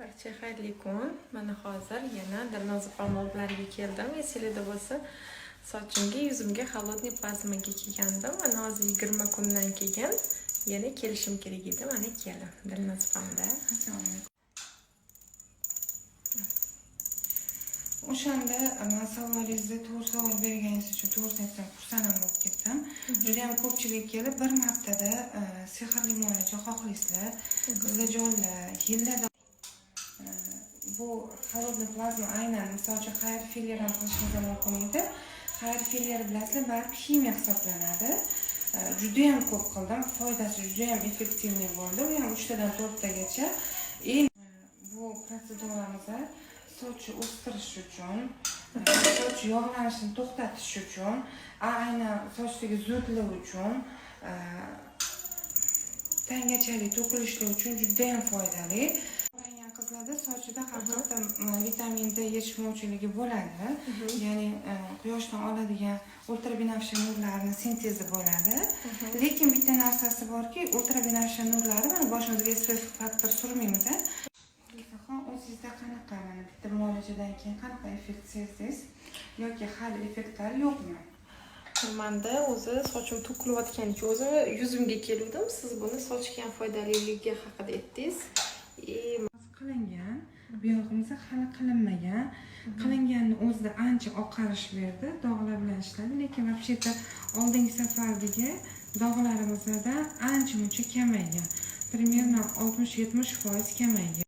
Barcha xayrli kun. Mana hozir yana Dilnoza palmoblariga keldim. Esingizda bo'lsa, sochimga, yuzimga холодный plazmaga kelgandim. Mana hozir 20 kundan keyin yana kelishim kerak edi. Mana keldim. Dilnoza palmda. Assalomu alaykum. O'shanda men savolingizga to'g'ri savol berganingiz uchun to'g'risini aytsam xursand bo'lib ketdim. Juda ham ko'pchilik kelib bir martada sehrli muolaja xohlaysizlar, qizlajonlar, yillarda bu холодный plazma aynan misol uchun hair filler ham qilishingiz mumkin edi. Hair filler bilasizlar, balki ximiya hisoblanadi. Juda ham ko'p qildim, foydasi juda ham effektivniy bo'ldi. U ham 3 tadan 4 tagacha. Bu protseduramizda soch o'stirish uchun, soch yog'lanishini to'xtatish uchun, aynan sochdagi zudlik uchun, tangachalik to'kilishlar uchun juda ham foydali. Qizlarda sochida har xil vitamin D yetishmovchiligi bo'ladi. Ya'ni quyoshdan oladigan ultrabinafsha nurlarni sintezi bo'ladi. Lekin bitta narsasi borki, ultrabinafsha nurlari mana boshimizga stress faktor surmaymiz. O'zingizda qanaqa mana bitta muolajadan keyin qanaqa effekt sezdingiz yoki hali effektlar yo'qmi? Menda o'zi sochim to'kilayotganicha o'zi yuzimga keluvdim. Siz buni sochga ham foydaliligi haqida aytdingiz. Qilingan, bu yog'imiz hali qilinmagan. Qilinganning o'zida ancha oqarish berdi, dog'lar bilan ishladi, lekin вообще-то oldingi safardagi dog'larimizdan ancha muncha kamaygan. Примерно 60-70% kamaygan.